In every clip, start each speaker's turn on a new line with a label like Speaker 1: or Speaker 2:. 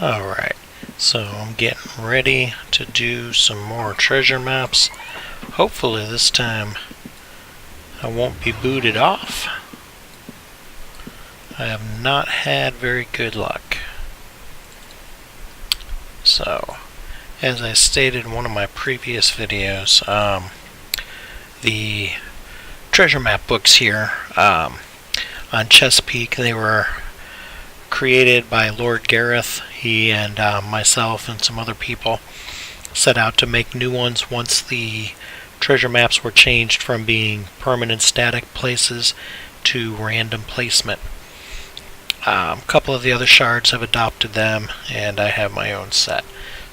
Speaker 1: Alright, so I'm getting ready to do some more treasure maps. Hopefully this time I won't be booted off. I have not had very good luck. So, as I stated in one of my previous videos, the treasure map books here on Chesapeake, they were created by Lord Gareth. He and myself and some other people set out to make new ones once the treasure maps were changed from being permanent static places to random placement. A couple of the other shards have adopted them, and I have my own set.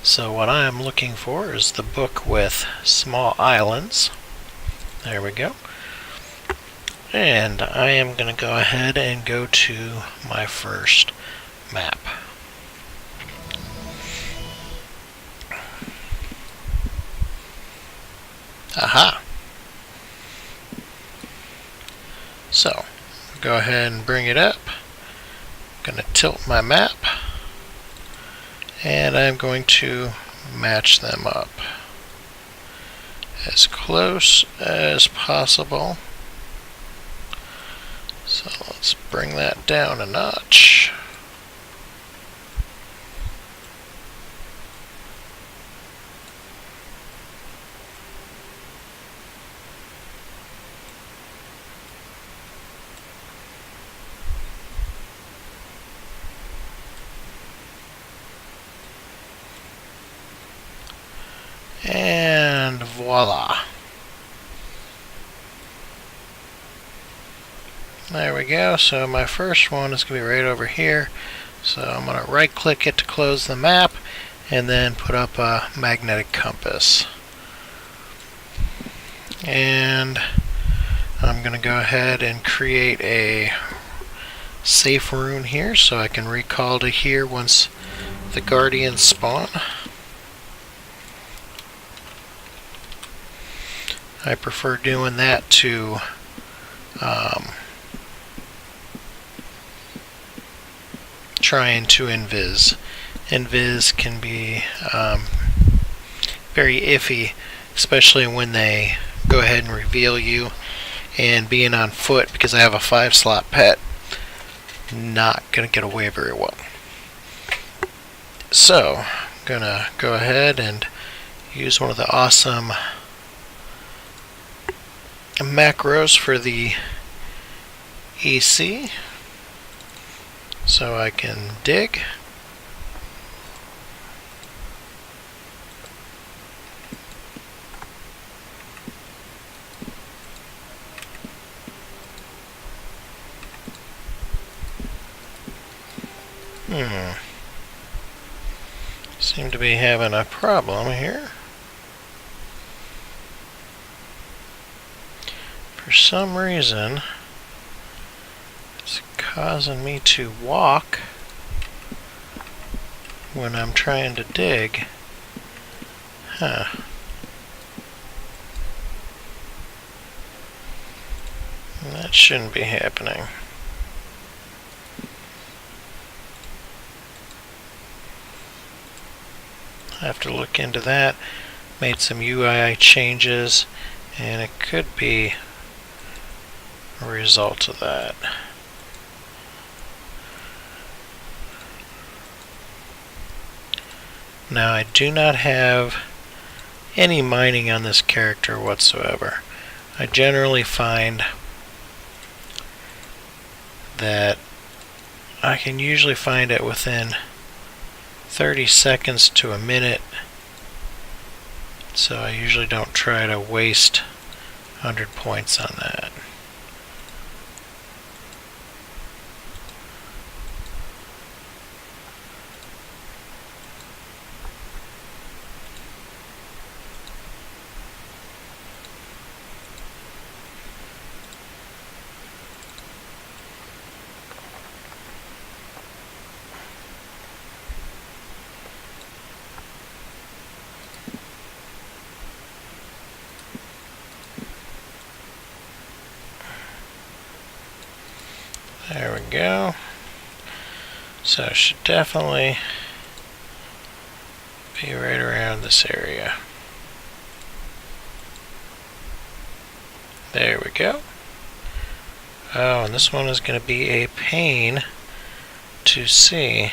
Speaker 1: So what I am looking for is the book with small islands. There we go. And I am going to go ahead and go to my first map. Aha! So, go ahead and bring it up. I'm going to tilt my map, and I'm going to match them up as close as possible. So let's bring that down a notch. And voila. There we go. So my first one is going to be right over here. So I'm going to right click it to close the map and then put up a magnetic compass. And I'm going to go ahead and create a safe rune here so I can recall to here once the guardians spawn. I prefer doing that to trying to invis. Invis can be very iffy, especially when they go ahead and reveal you, and being on foot because I have a 5-slot pet, not going to get away very well. So I'm going to go ahead and use one of the awesome macros for the EC so I can dig. Seem to be having a problem here. For some reason, it's causing me to walk when I'm trying to dig. Huh. That shouldn't be happening. I have to look into that. Made some UI changes, and it could be a result of that. Now I do not have any mining on this character whatsoever. I generally find that I can usually find it within 30 seconds to a minute, so I usually don't try to waste 100 points on that. There we go. So it should definitely be right around this area. There we go. Oh, and this one is going to be a pain to see.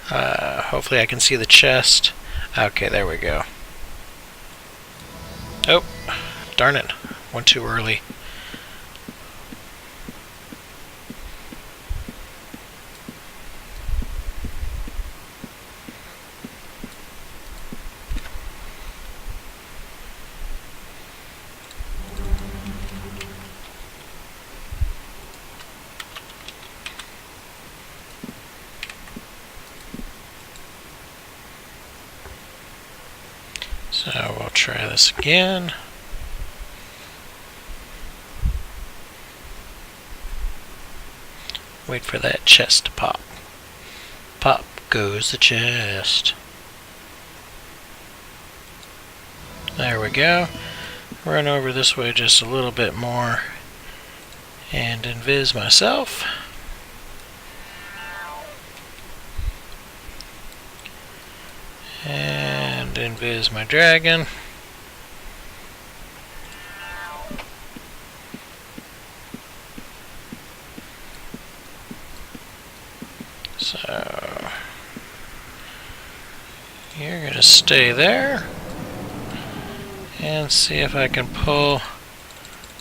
Speaker 1: Hopefully I can see the chest. Okay, there we go. Oh, darn it. Went too early. So we'll try this again. Wait for that chest to pop. Pop goes the chest. There we go. Run over this way just a little bit more and invis myself. And invis my dragon. So you're going to stay there and see if I can pull a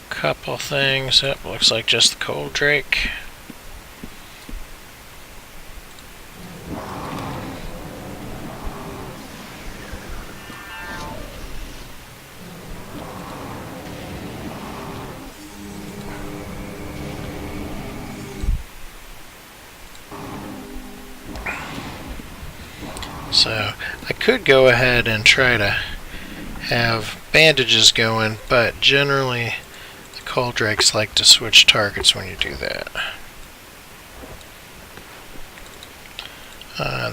Speaker 1: couple things. It looks like just the cold drake. So I could go ahead and try to have bandages going, but generally the cold drakes like to switch targets when you do that.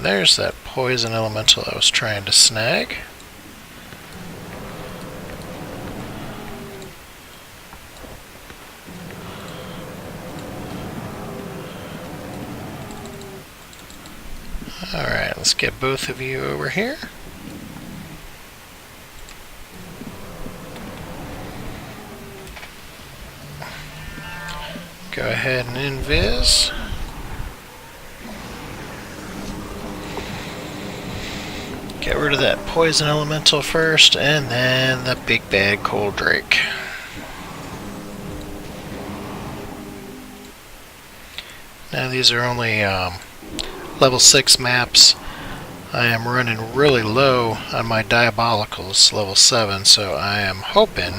Speaker 1: There's that poison elemental I was trying to snag. Alright, let's get both of you over here. Go ahead and invis. Get rid of that poison elemental first, and then the big bad cold drake. Now these are only level 6 maps. I am running really low on my diabolicals, level 7, so I am hoping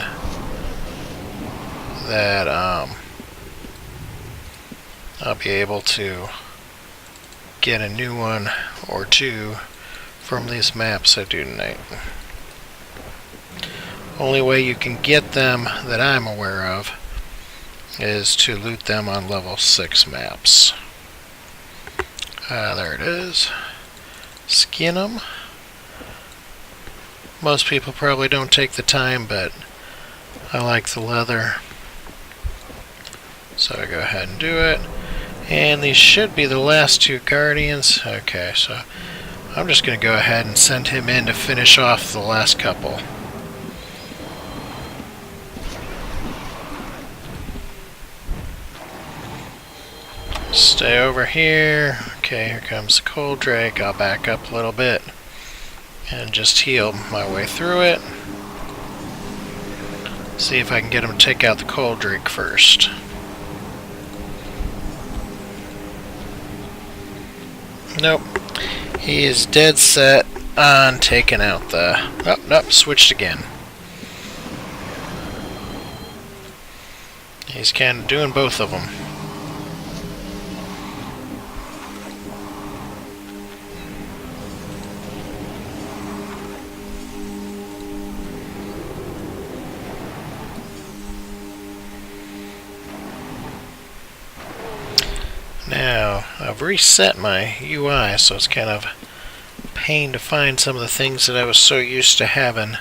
Speaker 1: that I'll be able to get a new one or two from these maps I do tonight. Only way you can get them that I'm aware of is to loot them on level 6 maps. There it is. Skin them. Most people probably don't take the time, but I like the leather. So I go ahead and do it. And these should be the last two guardians. Okay, so I'm just going to go ahead and send him in to finish off the last couple. Stay over here. Okay, here comes the cold drake. I'll back up a little bit and just heal my way through it. See if I can get him to take out the cold drake first. Nope. He is dead set on taking out the... Oh, nope, switched again. He's kind of doing both of them. Now, I've reset my UI, so it's kind of a pain to find some of the things that I was so used to having.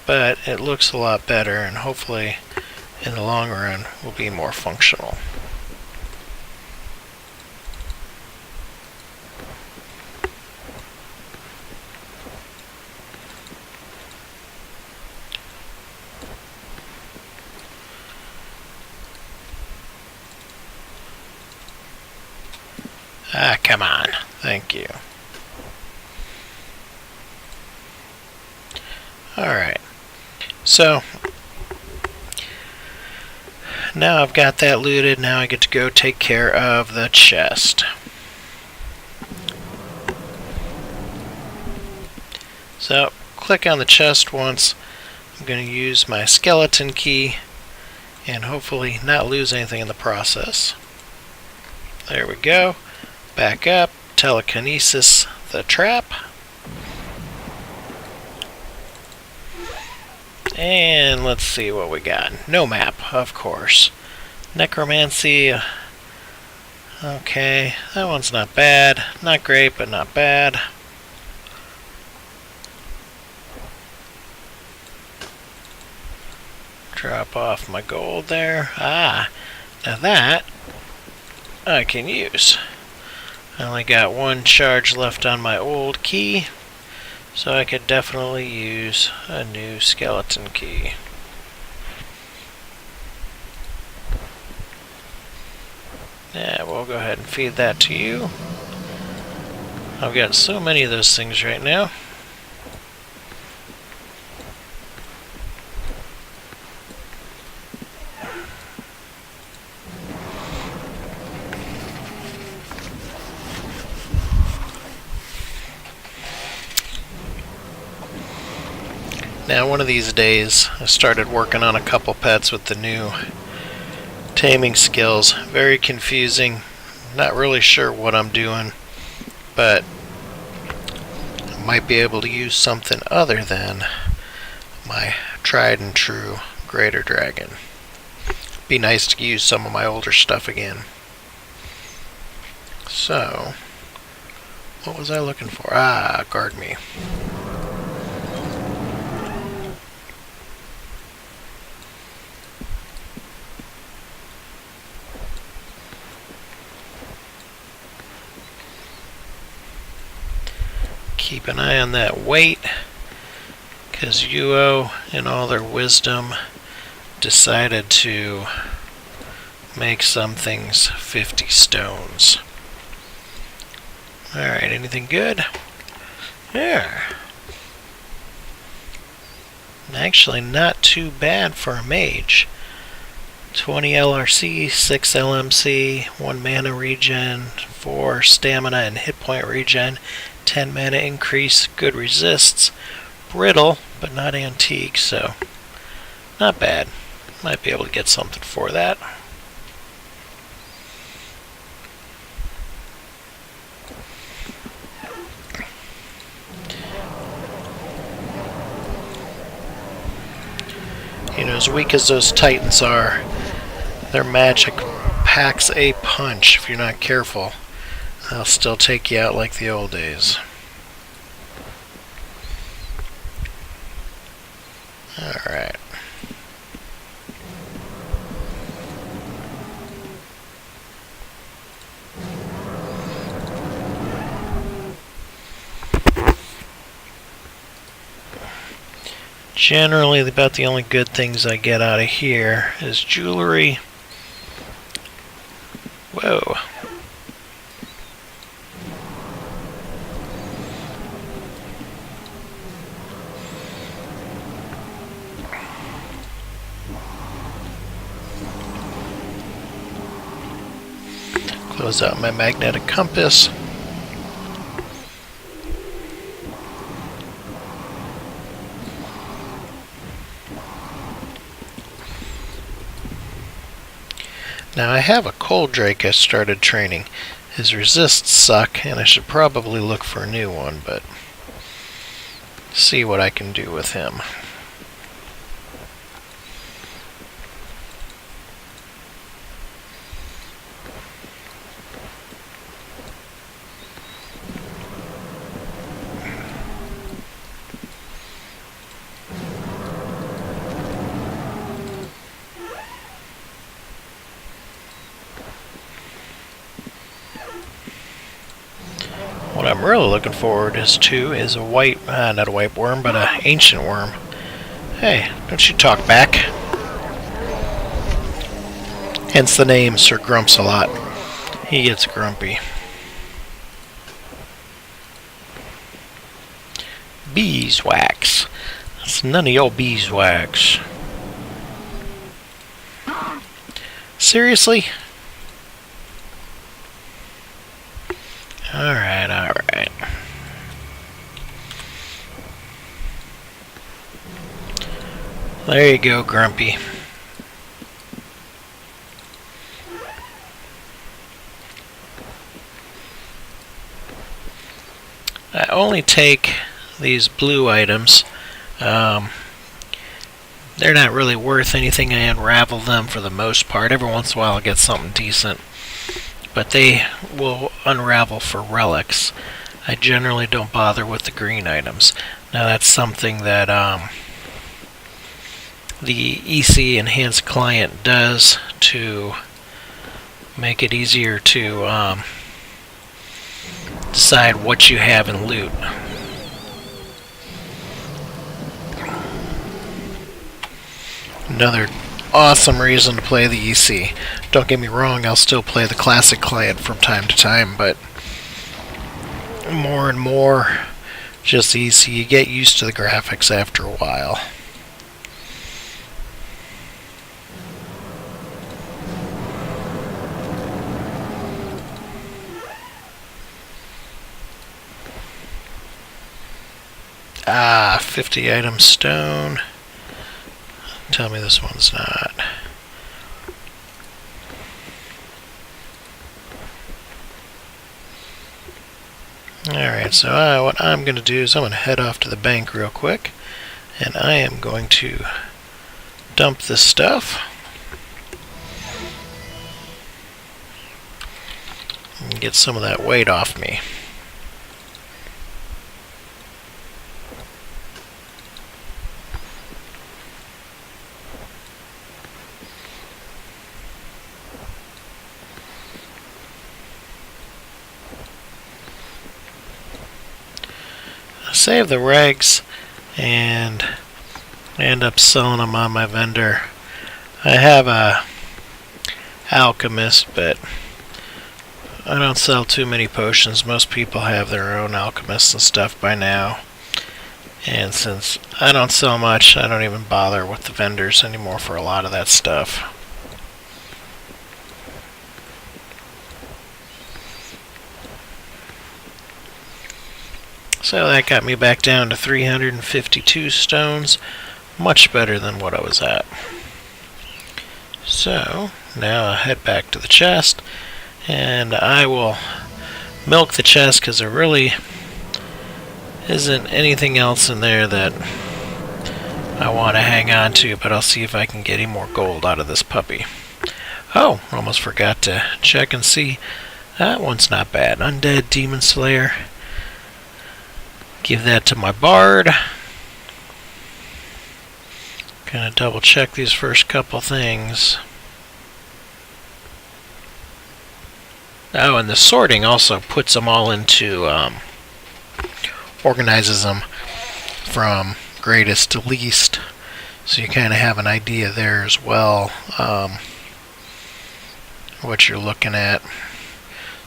Speaker 1: But it looks a lot better, and hopefully, in the long run, will be more functional. Ah, come on. Thank you. Alright. So, now I've got that looted. Now I get to go take care of the chest. So, click on the chest once. I'm going to use my skeleton key and hopefully not lose anything in the process. There we go. Back up. Telekinesis the trap. And let's see what we got. No map, of course. Necromancy. Okay, that one's not bad. Not great, but not bad. Drop off my gold there. Ah, now that I can use. I only got one charge left on my old key, so I could definitely use a new skeleton key. Yeah, we'll go ahead and feed that to you. I've got so many of those things right now. Now, one of these days, I started working on a couple pets with the new taming skills. Very confusing. Not really sure what I'm doing, but I might be able to use something other than my tried and true greater dragon. Be nice to use some of my older stuff again. So, what was I looking for? Ah, guard me. Keep an eye on that weight, because UO, in all their wisdom, decided to make some things 50 stones. Alright, anything good? Yeah. Actually, not too bad for a mage. 20 LRC, 6 LMC, 1 mana regen, 4 stamina and hit point regen, 10 mana increase, good resists, brittle, but not antique, so not bad. Might be able to get something for that. You know, as weak as those titans are, their magic packs a punch if you're not careful. They'll still take you out like the old days. Alright. Generally, about the only good things I get out of here is jewelry. Whoa. Close out my magnetic compass. Now I have a cold drake I started training. His resists suck, and I should probably look for a new one, but see what I can do with him. What I'm really looking forward to is a white, not a white worm, but an ancient worm. Hey, don't you talk back? Hence the name Sir Grumps a lot. He gets grumpy. Beeswax. That's none of your beeswax. Seriously? Alright, alright. There you go, Grumpy. I only take these blue items. They're not really worth anything. I unravel them for the most part. Every once in a while I'll get something decent. But they will unravel for relics. I generally don't bother with the green items. Now that's something that the EC Enhanced Client does to make it easier to decide what you have in loot. Another awesome reason to play the EC. Don't get me wrong, I'll still play the classic client from time to time, but more and more just EC. You get used to the graphics after a while. Ah, 50 item stone. Tell me this one's not. Alright, so what I'm going to do is I'm going to head off to the bank real quick, and I am going to dump this stuff and get some of that weight off me. Save the rags and end up selling them on my vendor. I have a alchemist, but I don't sell too many potions. Most people have their own alchemists and stuff by now. And since I don't sell much, I don't even bother with the vendors anymore for a lot of that stuff. So that got me back down to 352 stones, much better than what I was at. So now I'll head back to the chest, and I will milk the chest because there really isn't anything else in there that I want to hang on to, but I'll see if I can get any more gold out of this puppy. Oh, almost forgot to check and see. That one's not bad. Undead Demon Slayer. Give that to my bard. Gonna double check these first couple things. Oh, and the sorting also puts them all into, organizes them from greatest to least. So you kind of have an idea there as well, what you're looking at.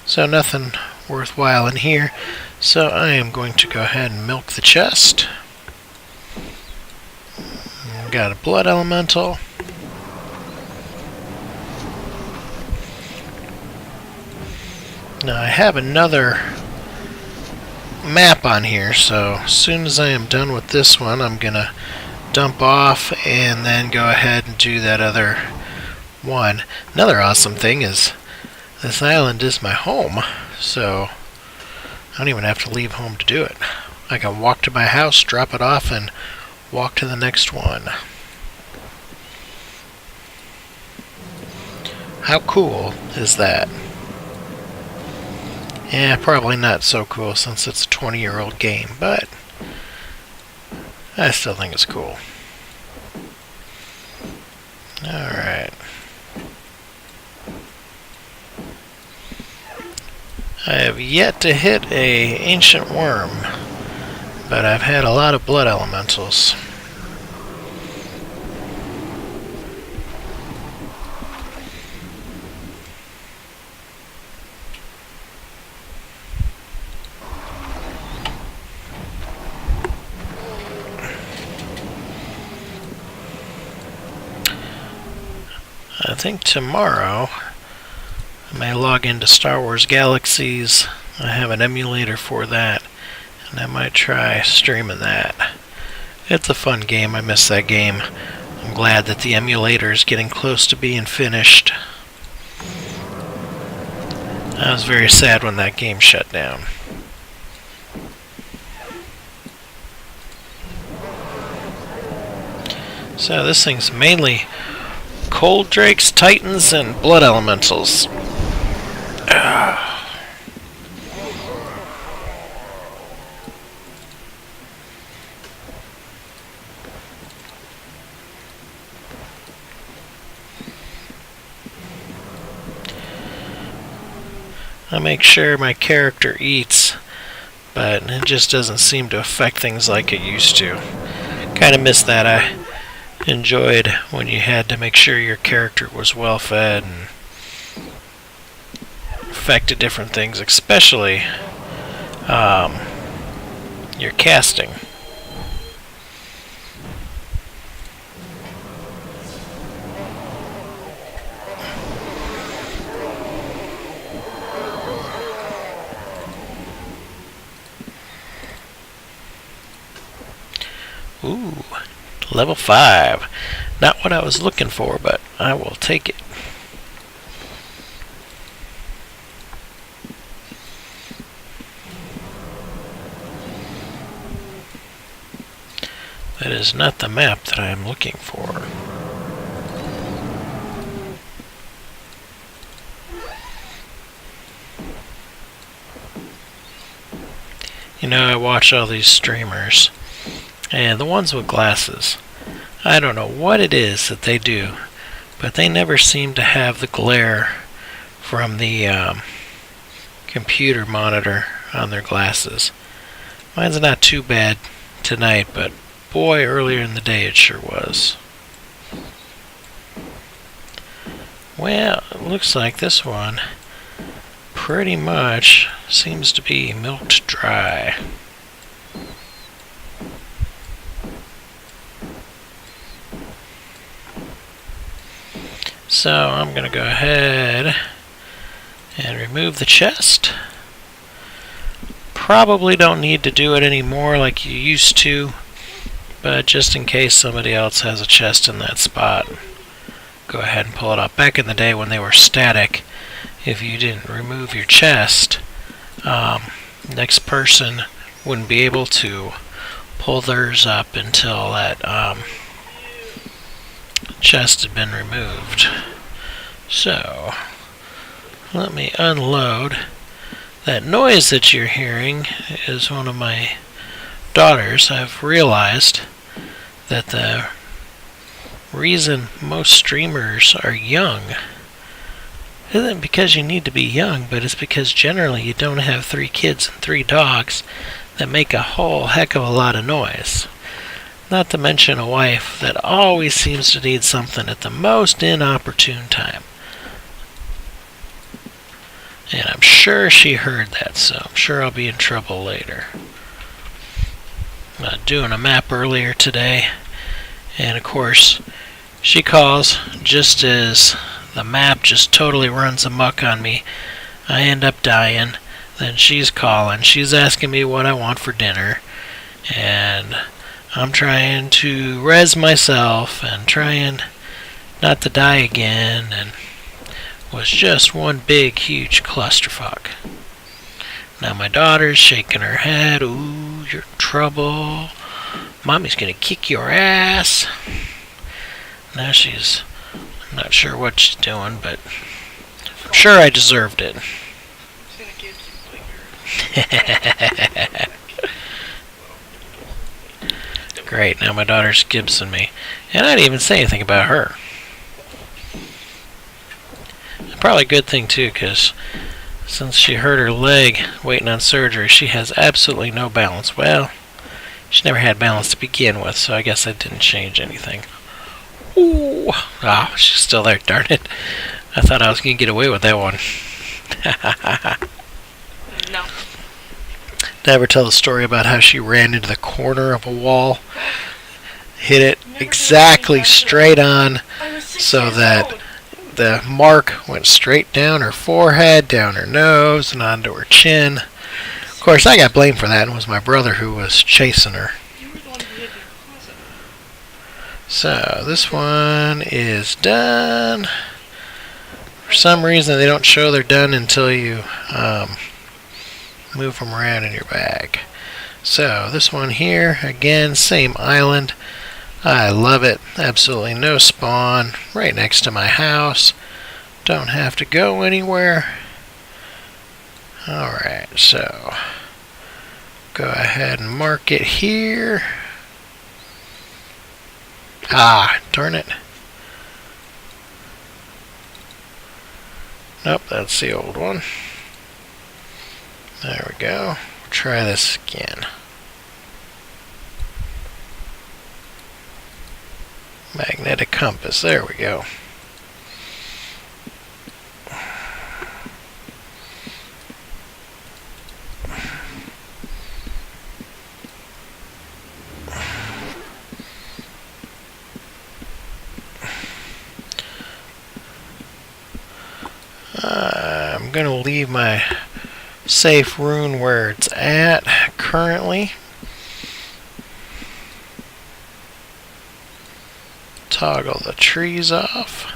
Speaker 1: So nothing worthwhile in here. So I am going to go ahead and milk the chest. Got a blood elemental. Now I have another map on here, so as soon as I am done with this one, I'm gonna dump off and then go ahead and do that other one. Another awesome thing is this island is my home, so I don't even have to leave home to do it. I can walk to my house, drop it off, and walk to the next one. How cool is that? Yeah, probably not so cool since it's a 20-year-old game, but I still think it's cool. Alright. I have yet to hit a ancient worm, but I've had a lot of blood elementals. think tomorrow I may log into Star Wars Galaxies. I have an emulator for that, and I might try streaming that. It's a fun game. I miss that game. I'm glad that the emulator is getting close to being finished. I was very sad when that game shut down. So this thing's mainly Cold Drakes, Titans, and Blood Elementals. I make sure my character eats, but it just doesn't seem to affect things like it used to. Kind of miss that. I enjoyed when you had to make sure your character was well fed and affected different things, especially your casting. Ooh, level 5. Not what I was looking for, but I will take it. That is not the map that I am looking for. You know, I watch all these streamers, and the ones with glasses, I don't know what it is that they do, but they never seem to have the glare from the computer monitor on their glasses. Mine's not too bad tonight, but boy, earlier in the day it sure was. Well, it looks like this one pretty much seems to be milked dry. So I'm going to go ahead and remove the chest. Probably don't need to do it anymore like you used to, but just in case somebody else has a chest in that spot, go ahead and pull it up. Back in the day when they were static, if you didn't remove your chest, next person wouldn't be able to pull theirs up until that chest had been removed. So let me unload. That noise that you're hearing is one of my daughters. I've realized that the reason most streamers are young isn't because you need to be young, but it's because generally you don't have 3 kids and 3 dogs that make a whole heck of a lot of noise. Not to mention a wife that always seems to need something at the most inopportune time. And I'm sure she heard that, so I'm sure I'll be in trouble later. Doing a map earlier today, and of course she calls just as the map just totally runs amok on me. I end up dying. Then she's calling. She's asking me what I want for dinner, and I'm trying to res myself and trying not to die again, and was just one big huge clusterfuck. Now my daughter's shaking her head. Ooh, you're in trouble. Mommy's gonna kick your ass. Now she's, I'm not sure what she's doing, but I'm sure I deserved it. Great, now my daughter's Gibson me. And I didn't even say anything about her. Probably a good thing too, because since she hurt her leg waiting on surgery, she has absolutely no balance. Well, she never had balance to begin with, so I guess that didn't change anything. Ooh. Oh, she's still there, darn it. I thought I was going to get away with that one.
Speaker 2: No.
Speaker 1: Did I ever tell the story about how she ran into the corner of a wall, hit it exactly straight on, so that the mark went straight down her forehead, down her nose, and onto her chin. Of course, I got blamed for that, and it was my brother who was chasing her. So, this one is done. For some reason, they don't show they're done until you move them around in your bag. So, this one here, again, same island. I love it. Absolutely no spawn. Right next to my house. Don't have to go anywhere. Alright, so go ahead and mark it here. Ah, darn it. Nope, that's the old one. There we go. Try this again. Magnetic compass, there we go. I'm going to leave my safe rune where it's at currently. Toggle the trees off.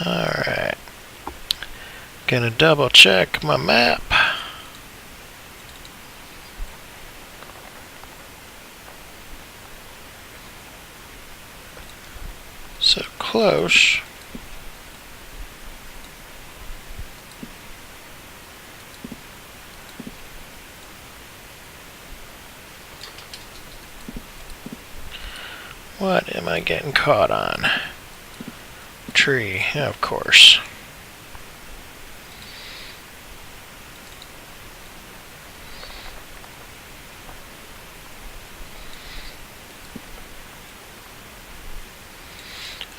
Speaker 1: Alright. Gonna double check my map. So close. What am I getting caught on? Tree, of course.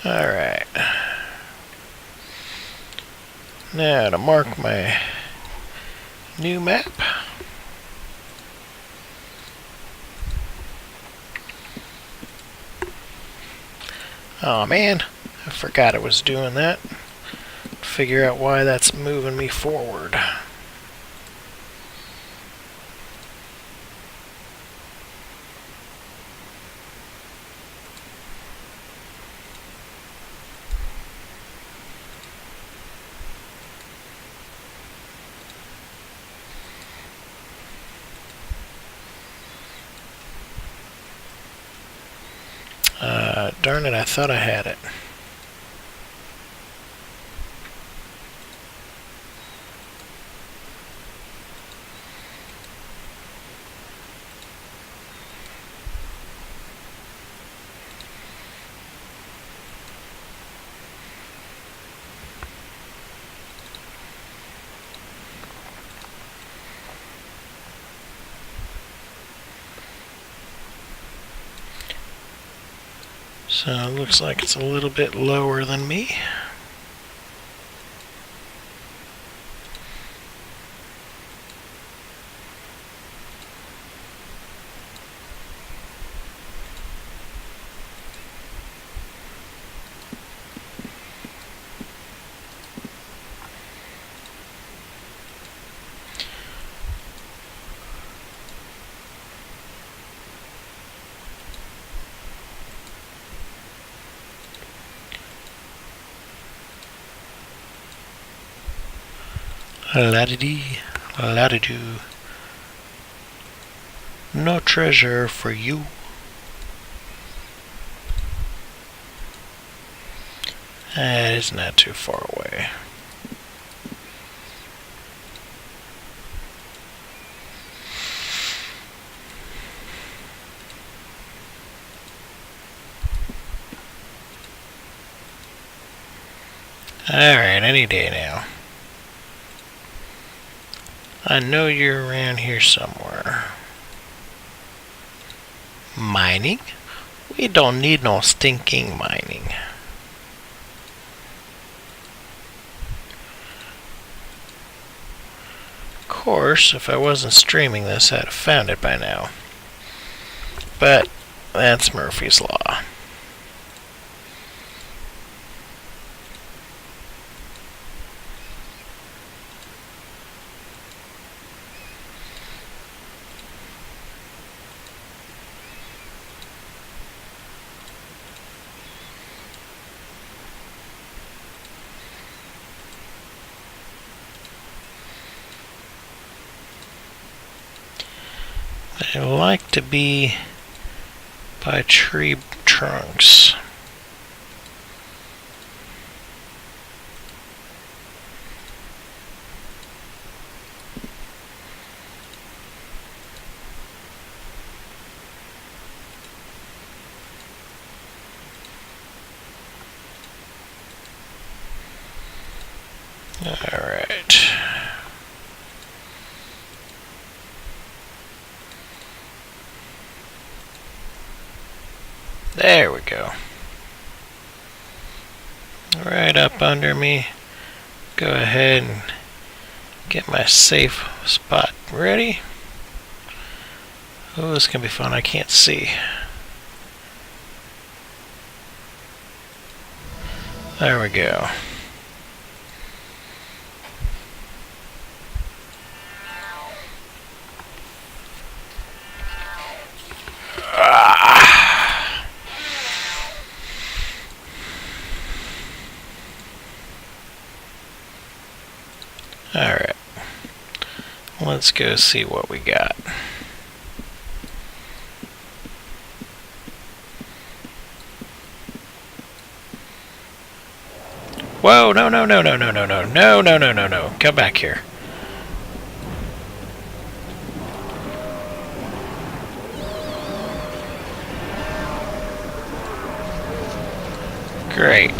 Speaker 1: Alright. Now to mark my new map. Oh man, I forgot it was doing that. Figure out why that's moving me forward. Darn it, I thought I had it. So it looks like it's a little bit lower than me. La-di-dee, la-di-doo. No treasure for you. That is not too far away. Alright, any day now. I know you're around here somewhere. Mining? We don't need no stinking mining. Of course, if I wasn't streaming this, I'd have found it by now. But that's Murphy's Law. They like to be by tree trunks. Alright. There we go. Right up under me. Go ahead and get my safe spot ready. Oh, this is gonna be fun. I can't see. There we go. Alright, let's go see what we got. Whoa, no, no, no, no, no, no, no, no, no, no, no, no, come back here. Great.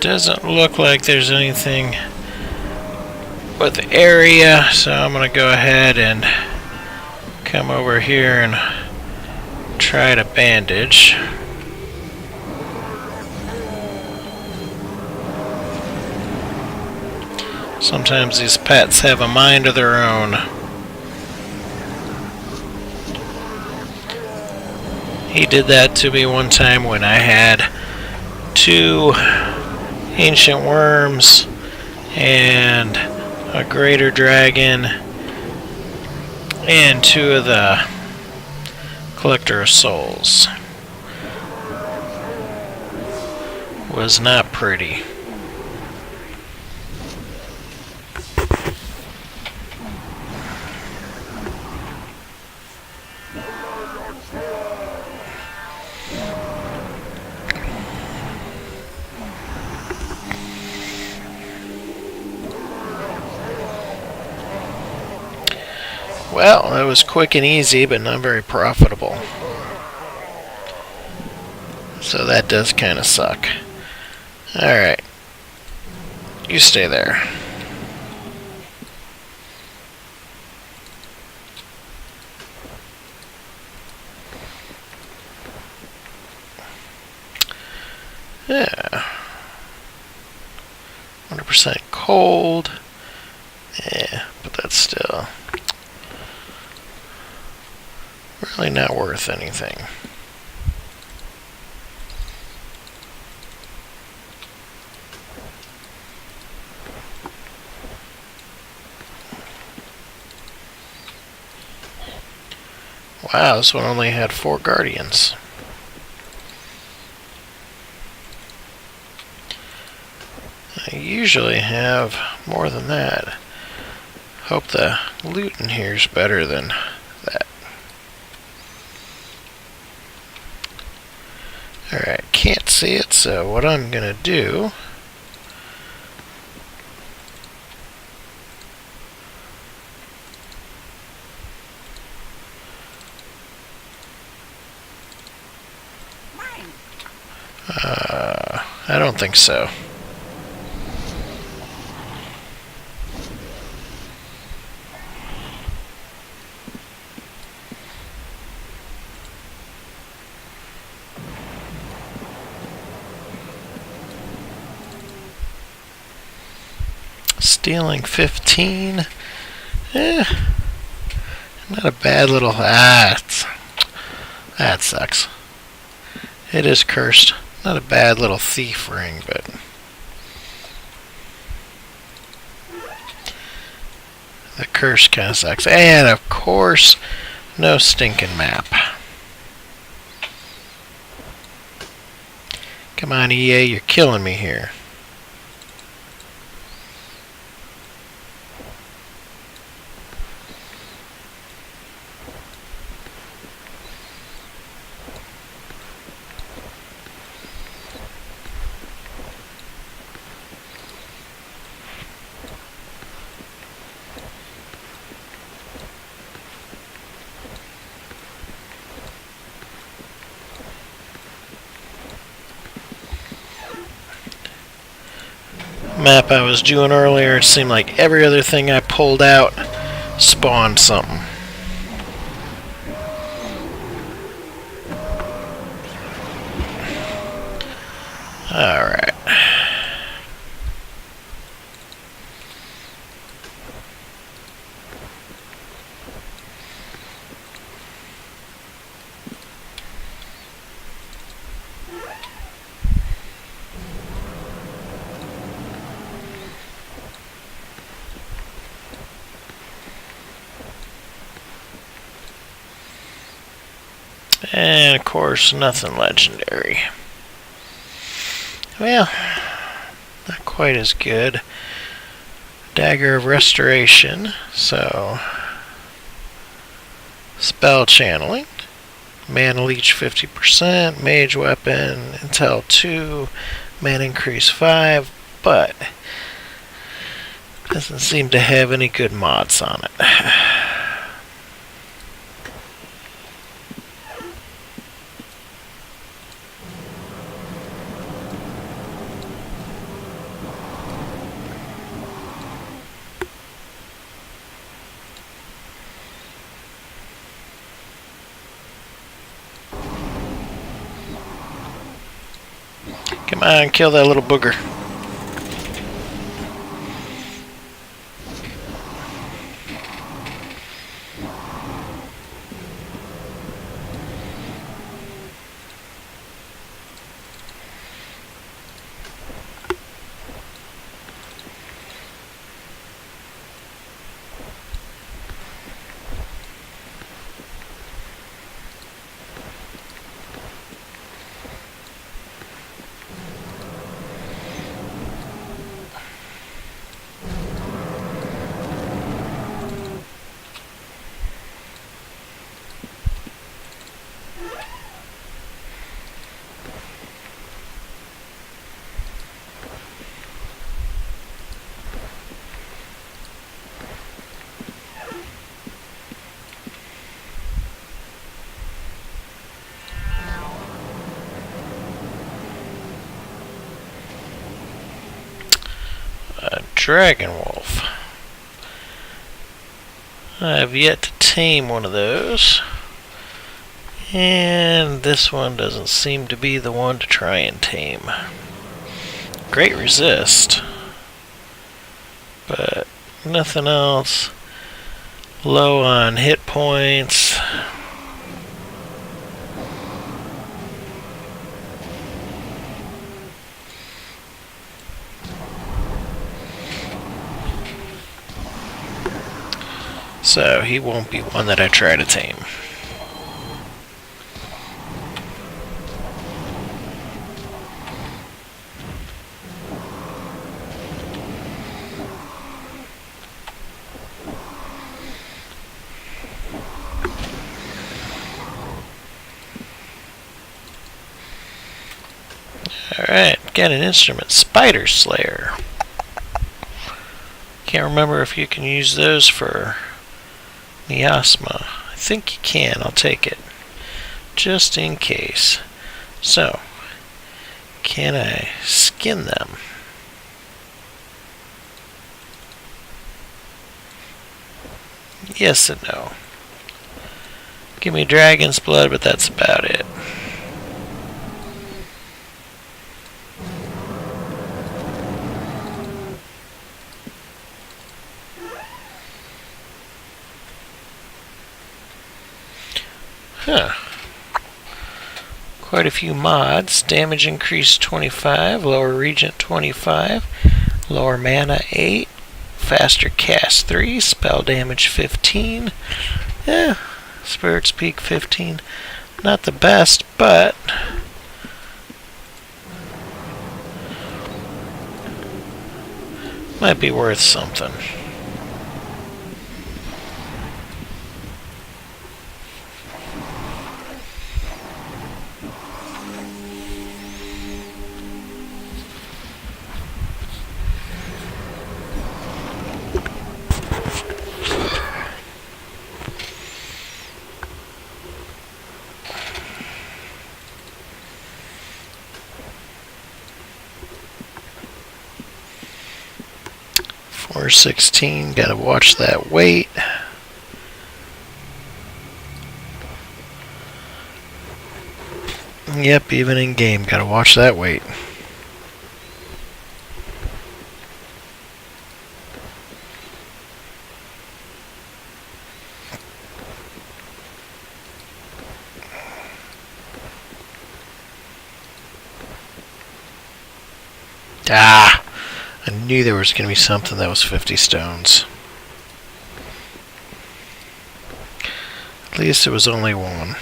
Speaker 1: Doesn't look like there's anything with the area, so I'm going to go ahead and come over here and try to bandage. Sometimes these pets have a mind of their own. He did that to me one time when I had 2 ancient worms and a greater dragon and 2 of the collector of souls. Was not pretty. Well, that was quick and easy, but not very profitable. So that does kind of suck. Alright. You stay there. Yeah. 100% cold. Yeah, but that's still really not worth anything. Wow, this one only had 4 guardians. I usually have more than that. Hope the loot in here is better than that. Alright, can't see it, so what I'm gonna do I don't think so. Stealing 15. Not a bad little. That sucks. It is cursed. Not a bad little thief ring, but the curse kind of sucks. And of course, no stinking map. Come on, EA, you're killing me here. Map I was doing earlier, it seemed like every other thing I pulled out spawned something. Alright. And of course, nothing legendary. Well, not quite as good. Dagger of Restoration, so spell channeling, mana leech 50%, mage weapon, intel 2, mana increase 5, but doesn't seem to have any good mods on it. Come on, kill that little booger. Dragon Wolf. I have yet to tame one of those. And this one doesn't seem to be the one to try and tame. Great resist, but nothing else. Low on hit points. So he won't be one that I try to tame. Alright, got an instrument, Spider Slayer. Can't remember if you can use those for miasma. I think you can. I'll take it. Just in case. So, can I skin them? Yes and no. Give me dragon's blood, but that's about it. Huh. Quite a few mods. Damage increase 25, lower regent 25, lower mana 8, faster cast 3, spell damage 15. Yeah, spirits peak 15. Not the best, but Might be worth something. $4.16, gotta watch that weight. Yep, even in game, gotta watch that weight. Ah! I knew there was going to be something that was 50 stones. At least it was only one.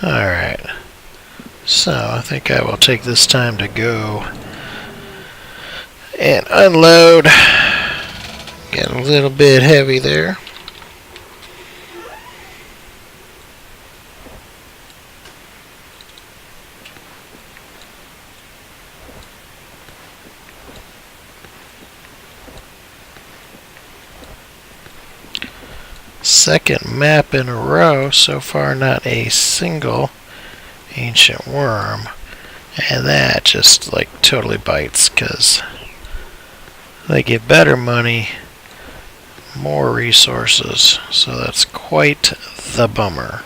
Speaker 1: Alright. So, I think I will take this time to go and unload. Getting a little bit heavy there. Second map in a row. So far, not a single ancient worm. And that just like totally bites because they get better money, more resources, so that's quite the bummer.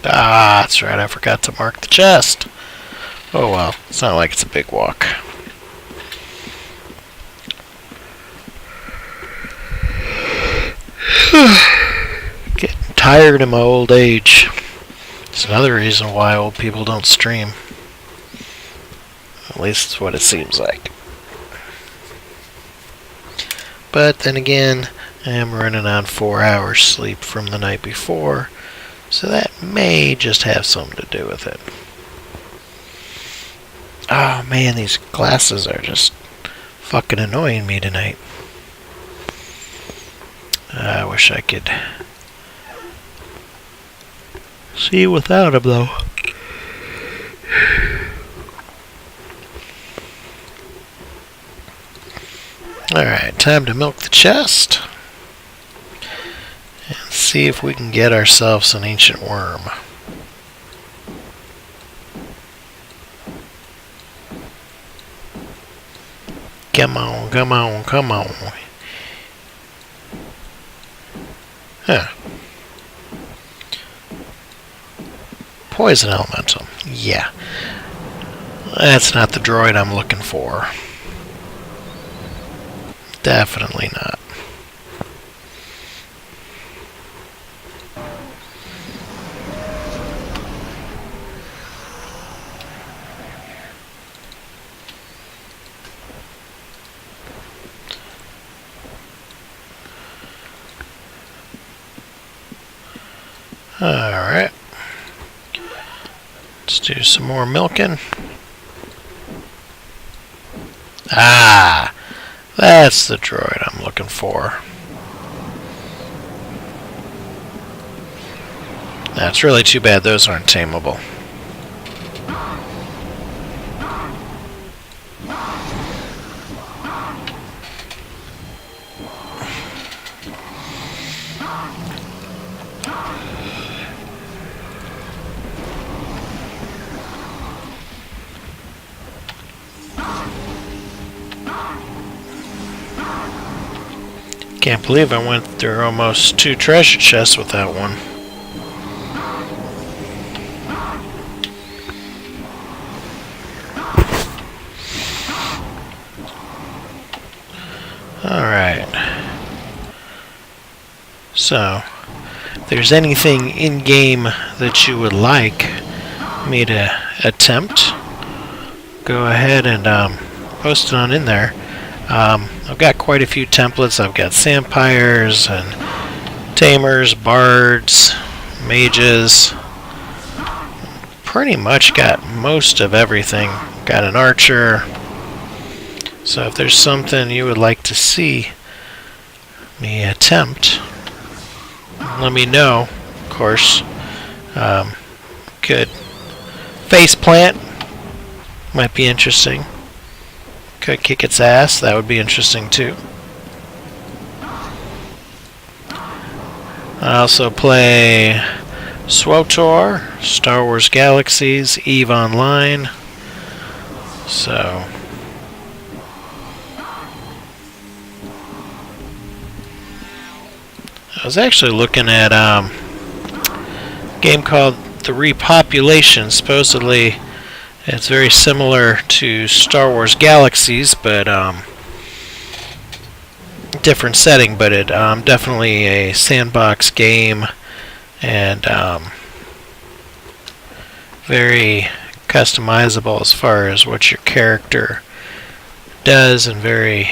Speaker 1: Ah, that's right, I forgot to mark the chest. Oh well, it's not like it's a big walk. Getting tired in my old age. It's another reason why old people don't stream. At least it's what it seems like. But then again, I am running on 4 hours sleep from the night before, so that may just have something to do with it. Oh man, these glasses are just fucking annoying me tonight. I wish I could see without them though. Alright, time to milk the chest and see if we can get ourselves an ancient worm. Come on, come on, come on. Huh. Poison elemental. Yeah. That's not the droid I'm looking for. Definitely not. Alright. Let's do some more milking. Ah! That's the droid I'm looking for. That's really too bad those aren't tameable. Can't believe I went through almost 2 treasure chests with that one. Alright. So, there's anything in-game that you would like me to attempt, go ahead and post it on in there. I've got quite a few templates. I've got Sampires and Tamers, Bards, Mages. Pretty much got most of everything. Got an Archer. So if there's something you would like to see me attempt, let me know. Of course, could faceplant might be interesting. Could kick its ass. That would be interesting too. I also play SWTOR, Star Wars Galaxies, EVE Online. So I was actually looking at a game called The Repopulation. Supposedly it's very similar to Star Wars Galaxies, but different setting, but it definitely a sandbox game and very customizable as far as what your character does, and very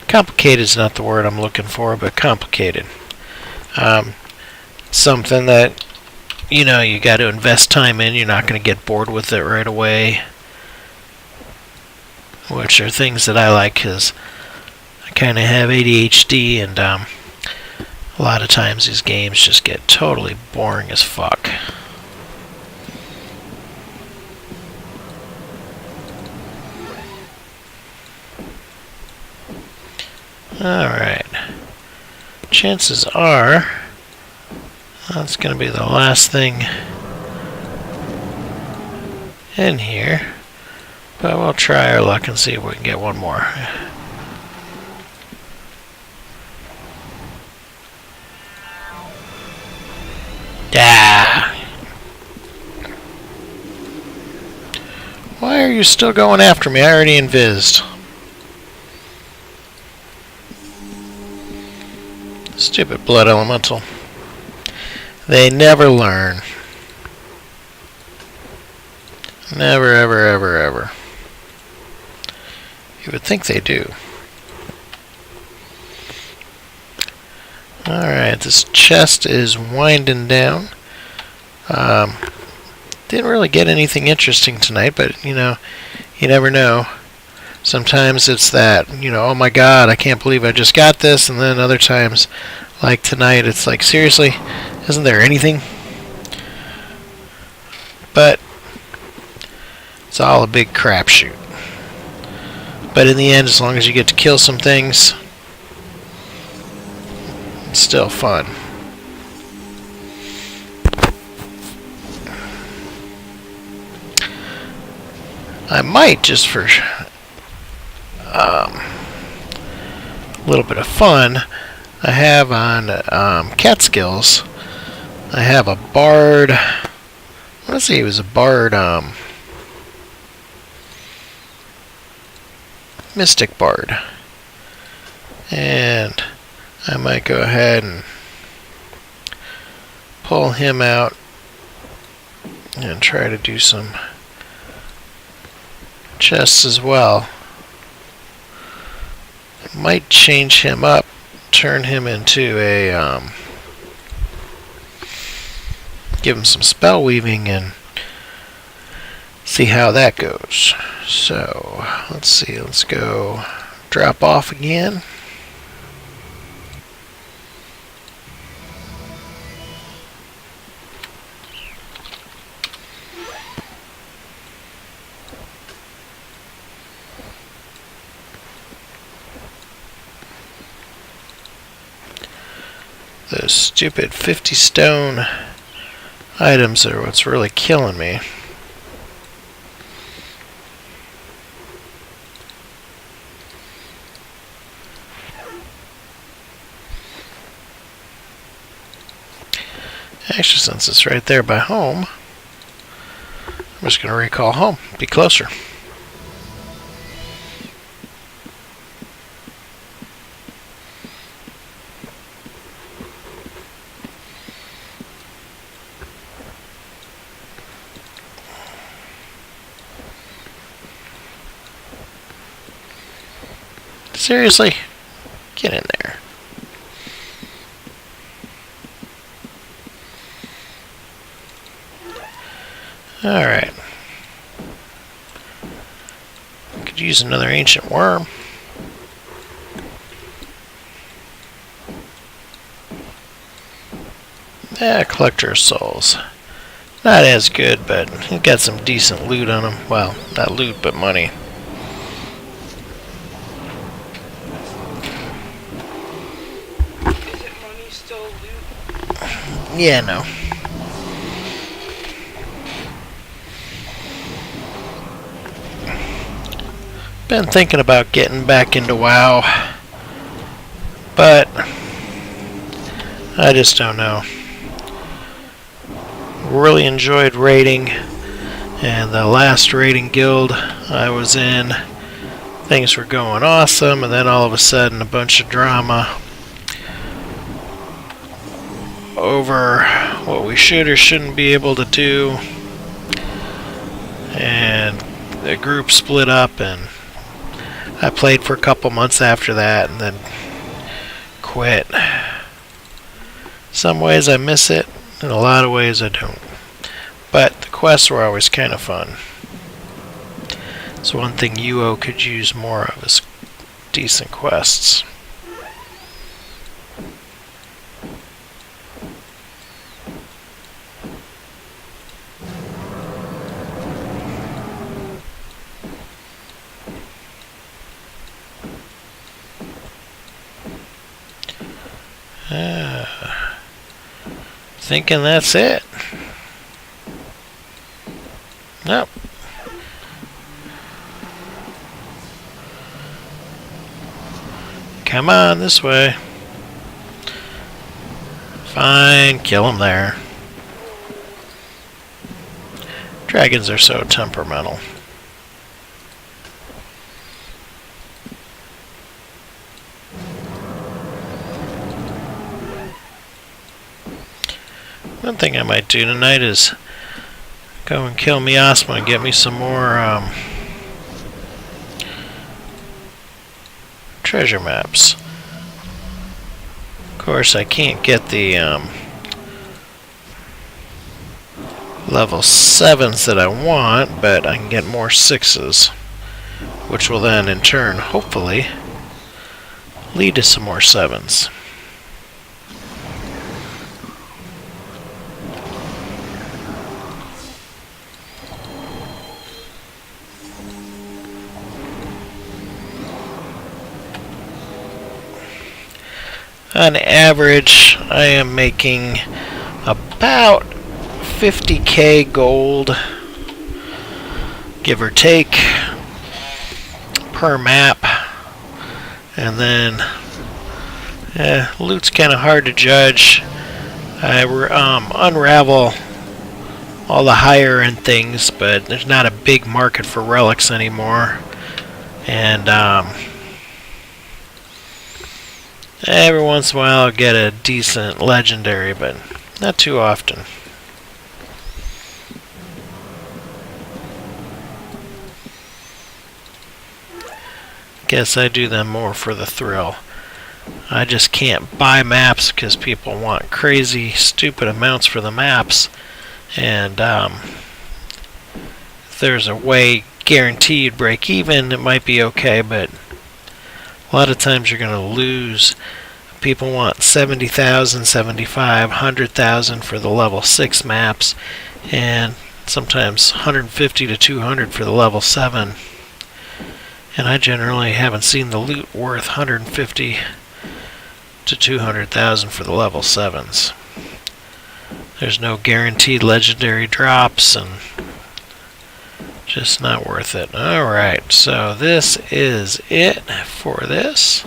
Speaker 1: complicated is not the word I'm looking for, but complicated. Something that you got to invest time in. You're not going to get bored with it right away, which are things that I like because I kind of have ADHD, and a lot of times these games just get totally boring as fuck. Alright. Chances are that's going to be the last thing in here. But we'll try our luck and see if we can get one more. Ah! Why are you still going after me? I already invised. Stupid blood elemental. They never learn. Never, ever, ever, ever. You would think they do. Alright, this chest is winding down. Didn't really get anything interesting tonight, but you never know. Sometimes it's that, oh my god, I can't believe I just got this, and then other times, like tonight, it's like, seriously, isn't there anything? But it's all a big crapshoot. But in the end, as long as you get to kill some things, it's still fun. I might, just for a little bit of fun, I have on Catskills, I have a bard. I want to say he was a bard, mystic bard, and I might go ahead and pull him out and try to do some chests as well. Might change him up, turn him into a give him some spell weaving and see how that goes. So let's see, let's go drop off again. Those stupid 50 stone items are what's really killing me. Actually, since it's right there by home, I'm just going to recall home. Be closer. Seriously? Get in there. Alright. Could use another ancient worm. Yeah, collector of souls. Not as good, but he got some decent loot on him. Well, not loot, but money.
Speaker 2: Is it money still loot?
Speaker 1: Yeah, no. Been thinking about getting back into WoW, but I just don't know. Really enjoyed raiding, and the last raiding guild I was in, things were going awesome, and then all of a sudden a bunch of drama over what we should or shouldn't be able to do, and the group split up, and I played for a couple months after that and then quit. Some ways I miss it, in a lot of ways I don't. But the quests were always kind of fun. So one thing UO could use more of is decent quests. Thinking that's it. Nope. Come on, this way. Fine, kill him there. Dragons are so temperamental. One thing I might do tonight is go and kill Miasma and get me some more treasure maps. Of course, I can't get the level 7s that I want, but I can get more 6s, which will then in turn, hopefully, lead to some more 7s. On average, I am making about 50k gold, give or take, per map. And then, loot's kind of hard to judge. I unravel all the higher end things, but there's not a big market for relics anymore. And every once in a while I'll get a decent legendary, but not too often. Guess I do them more for the thrill. I just can't buy maps because people want crazy, stupid amounts for the maps. And if there's a way guaranteed break even, it might be okay, but a lot of times you're going to lose. People want 70,000, 75, 100,000 for the level 6 maps, and sometimes 150 to 200 for the level 7. And I generally haven't seen the loot worth 150 to 200,000 for the level 7s. There's no guaranteed legendary drops, and just not worth it. Alright, so this is it for this.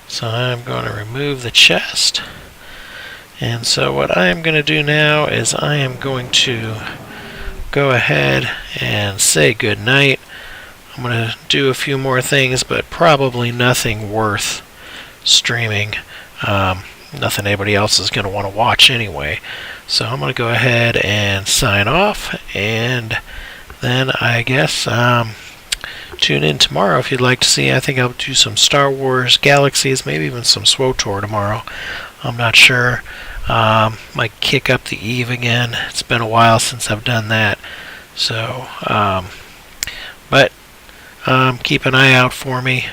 Speaker 1: So I'm going to remove the chest. And so what I am going to do now is I am going to go ahead and say good night. I'm going to do a few more things, but probably nothing worth streaming. Nothing anybody else is going to want to watch anyway. So I'm going to go ahead and sign off, and then I guess tune in tomorrow if you'd like to see. I think I'll do some Star Wars Galaxies, maybe even some SWOTOR tomorrow. I'm not sure. Might kick up the Eve again. It's been a while since I've done that. So, but keep an eye out for me.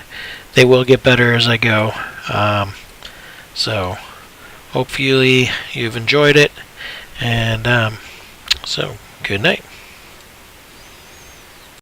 Speaker 1: They will get better as I go. So, hopefully you've enjoyed it. And so, good night.